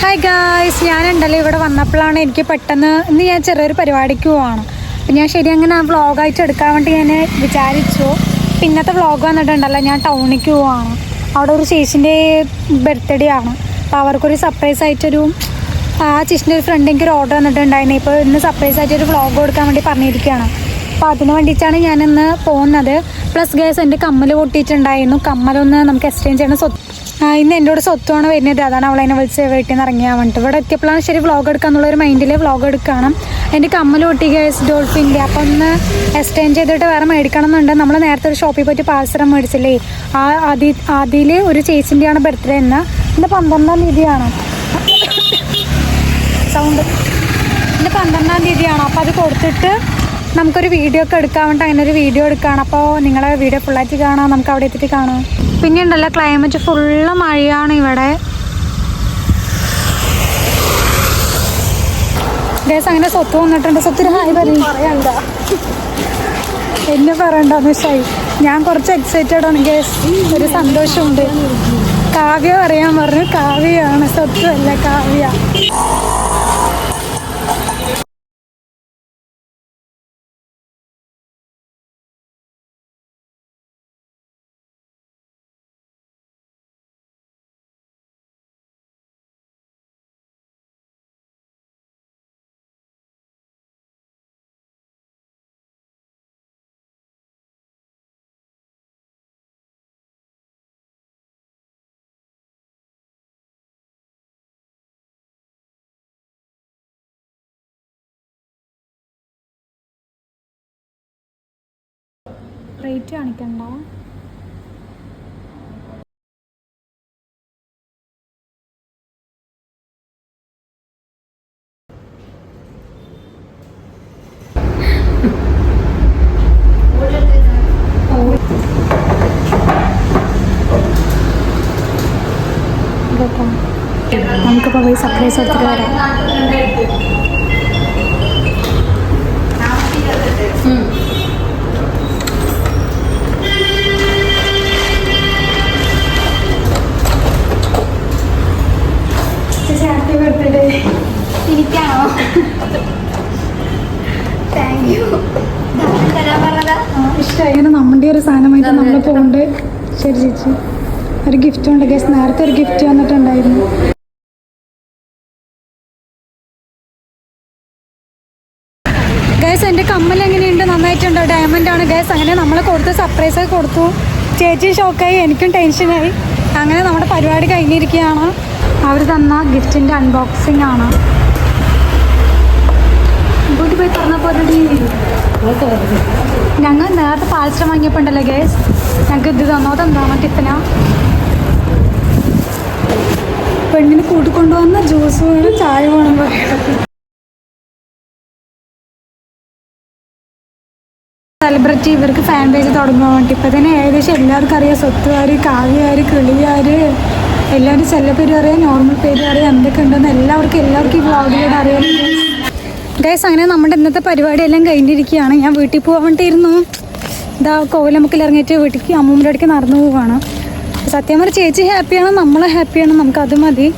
Hi guys, ഞാനുണ്ടല്ലോ ഇവിടെ വന്നപ്പോഴാണ് എനിക്ക് പെട്ടെന്ന് ഇന്ന് ഞാൻ ചെറിയൊരു പരിപാടിക്ക് പോവാണ്. അപ്പം ഞാൻ ശരി അങ്ങനെ വ്ളോഗായിട്ട് എടുക്കാൻ വേണ്ടി ഞാൻ വിചാരിച്ചു. പിന്നത്തെ വ്ളോഗ് വന്നിട്ടുണ്ടല്ലോ, ഞാൻ ടൗണിലേക്ക് പോവാണ്. അവിടെ ഒരു ചേച്ചിൻ്റെ ബർത്ത്ഡേ ആണ്. അപ്പോൾ അവർക്കൊരു സർപ്രൈസ് ആയിട്ടൊരു ചേച്ചിൻ്റെ ഒരു ഫ്രണ്ട് എനിക്കൊരു ഓർഡർ വന്നിട്ടുണ്ടായിരുന്നു. ഇപ്പോൾ ഇന്ന് സർപ്രൈസ് ആയിട്ടൊരു വ്ളോഗ് കൊടുക്കാൻ വേണ്ടി പറഞ്ഞിരിക്കുകയാണ്. അപ്പോൾ അതിന് വേണ്ടിയിട്ടാണ് ഞാനിന്ന് പോകുന്നത്. പ്ലസ് ഗേസ് എൻ്റെ കമ്മൽ പൊട്ടിയിട്ടുണ്ടായിരുന്നു. കമ്മലൊന്ന് നമുക്ക് എക്സ്ചേഞ്ച് ചെയ്യണം. ഇന്ന് എൻ്റെ കൂടെ സ്വത്തുമാണ് വരുന്നത്. അതാണ് അവളെന്നെ വിളിച്ച് വീട്ടിൽ നിന്ന് ഇറങ്ങിയാൽ വേണ്ടിയിട്ട്. ഇവിടെ എത്തിയപ്പോഴാണ് ശരി വ്ളോഗ് എടുക്കാന്നുള്ളൊരു മൈൻഡിൽ വ്ളോഗ് എടുക്കണം. എൻ്റെ കമ്മൽ പൊട്ടി ഗേസ് ഡോൾഫിൻ്റെ. അപ്പം ഒന്ന് എക്സ്ചേഞ്ച് ചെയ്തിട്ട് വേറെ മേടിക്കണം എന്നുണ്ട്. നമ്മൾ നേരത്തെ ഒരു ഷോപ്പിൽ പോയിട്ട് പാൽസരം മേടിച്ചില്ലേ, അതിൽ ഒരു ചേച്ചിൻ്റെയാണ് ബർത്ത്ഡേ. ഇന്ന് 12-ാം തീയതിയാണ്. സൗണ്ട് ഇന്ന് 12-ാം തീയതിയാണ്. അപ്പോൾ അത് കൊടുത്തിട്ട് നമുക്കൊരു വീഡിയോ ഒക്കെ എടുക്കാൻ വേണ്ടി അങ്ങനെ ഒരു വീഡിയോ എടുക്കുകയാണ്. അപ്പോൾ നിങ്ങളെ വീഡിയോ ഫുള്ളായിട്ട് കാണാം, നമുക്ക് അവിടെ എത്തിയിട്ട് കാണാം. പിന്നെ ഉണ്ടല്ലോ ക്ലൈമറ്റ് ഫുള്ള് മഴയാണ് ഇവിടെ. ഗേസ് അങ്ങനെ സ്വത്ത് വന്നിട്ടുണ്ട്. സ്വത്തിന് ഹായ് പറയണ്ട, എന്നെ പറയണ്ടെന്ന് വെച്ചാൽ ഞാൻ കുറച്ച് എക്സൈറ്റഡ് ആണ് ഗേസ്. ഒരു സന്തോഷമുണ്ട്. കാവ്യ പറയാൻ പറഞ്ഞു. കാവ്യയാണ്, സ്വത്തുമല്ല കാവ്യ. റേറ്റ് കാണിക്കണ്ട. നമുക്കിപ്പോൾ പോയി സർപ്രൈസ് എടുത്തിട്ട് വരാം. Happy birthday. എനിക്കാണോ? Thank you. ഇഷ്ടമായി. ഇങ്ങനെ നമ്മുടെ ഒരു സാധനമായിട്ട് നമ്മൾ പോകുന്നുണ്ട്. ശരി ചേച്ചി, ഒരു ഗിഫ്റ്റ് ഉണ്ട് ഗൈസ്. നേരത്തെ ഒരു ഗിഫ്റ്റ് വന്നിട്ടുണ്ടായിരുന്നു. ഗൈസ് എൻ്റെ കമ്മൽ എങ്ങനെയുണ്ട്? നന്നായിട്ടുണ്ടോ? ഡയമണ്ട് ആണ് ഗൈസ്. അങ്ങനെ നമ്മൾ കൊടുത്ത് സർപ്രൈസ് കൊടുത്തു. ചേച്ചി ഷോക്കായി, എനിക്കും ടെൻഷനായി. അങ്ങനെ നമ്മുടെ പരിപാടി കഴിഞ്ഞിരിക്കുകയാണ്. അവർ തന്ന ഗിഫ്റ്റിൻ്റെ അൺബോക്സിങ് ആണ്. ഇങ്ങോട്ട് പോയി പറഞ്ഞപ്പോൾ ഞങ്ങൾ നേരത്തെ പാൽസ്റ്റം വാങ്ങിയപ്പോൾ ഉണ്ടല്ലോ ഗൈസ്, ഞങ്ങൾക്ക് ഇത് തന്നോ. അതെന്താണ് ടിഫിന? പെണ്ണിന് കൂട്ടിക്കൊണ്ടുവന്ന ജ്യൂസ് വേണം, ചായ വേണം പറയണം. സെലിബ്രിറ്റി ഇവർക്ക് ഫാൻ പേജ് തുടങ്ങാൻ വേണ്ടി ഇപ്പം തന്നെ ഏകദേശം എല്ലാവർക്കും അറിയാം. സ്വത്തുകാർ, കാവ്യകാർ, കിളിയാർ, എല്ലാവരും ചെല്ല പേര് അറിയാം, നോർമൽ പേര് അറിയാം, എന്തൊക്കെ ഉണ്ടെന്ന് എല്ലാവർക്കും ഈ വ്ളോഗിലൂടെ അറിയാം ഗൈസ്. അങ്ങനെ നമ്മുടെ ഇന്നത്തെ പരിപാടി എല്ലാം കഴിഞ്ഞിരിക്കുകയാണ്. ഞാൻ വീട്ടിൽ പോകാൻ വേണ്ടിയിരുന്നു. ഇതാ കോവിലമുക്കിൽ ഇറങ്ങിയിട്ട് വീട്ടിലേക്ക് അമ്മൂമ്മയുടെ അടുക്ക് നടന്നു പോവുകയാണ്. സത്യം പറഞ്ഞാൽ ചേച്ചി ഹാപ്പിയാണ്, നമ്മൾ ഹാപ്പിയാണ്, നമുക്കത് മതി.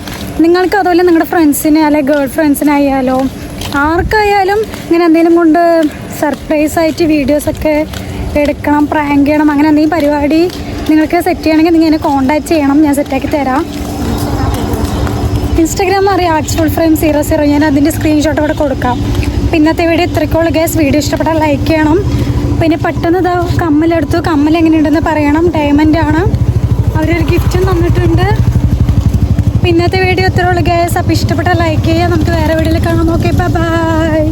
നിങ്ങൾക്ക് അതുപോലെ നിങ്ങളുടെ ഫ്രണ്ട്സിനെ അല്ലെങ്കിൽ ഗേൾ ഫ്രണ്ട്സിനായാലോ ആർക്കായാലും ഇങ്ങനെ എന്തെങ്കിലും കൊണ്ട് സർപ്രൈസ് ആയിട്ട് വീഡിയോസൊക്കെ എടുക്കണം, പ്രാങ്ക് ചെയ്യണം, അങ്ങനെ എന്തെങ്കിലും പരിപാടി നിങ്ങൾക്ക് സെറ്റ് ചെയ്യണമെങ്കിൽ നിങ്ങൾ എന്നെ കോൺടാക്ട് ചെയ്യണം, ഞാൻ സെറ്റാക്കി തരാം. ഇൻസ്റ്റാഗ്രാം അറിയാം, artsfulframe00. ഞാൻ അതിൻ്റെ സ്ക്രീൻഷോട്ട് ഇവിടെ കൊടുക്കാം. പിന്നത്തെ വീഡിയോ ഇത്രയ്ക്കുള്ള ഗൈസ്. വീഡിയോ ഇഷ്ടപ്പെട്ടാൽ ലൈക്ക് ചെയ്യണം. പിന്നെ പെട്ടെന്ന് ഇതാ കമ്മലെടുത്തു. കമ്മൽ എങ്ങനെയുണ്ടെന്ന് പറയണം. ഡയമണ്ട് ആണ്. അവരൊരു ഗിഫ്റ്റും തന്നിട്ടുണ്ട്. പിന്നത്തെ വീഡിയോ ഇത്രയുള്ള ഗൈസ്. അപ്പോൾ ഇഷ്ടപ്പെട്ടാൽ ലൈക്ക് ചെയ്യുക. നമുക്ക് വേറെ വീഡിയോയിൽ കാണാം. Okay, by.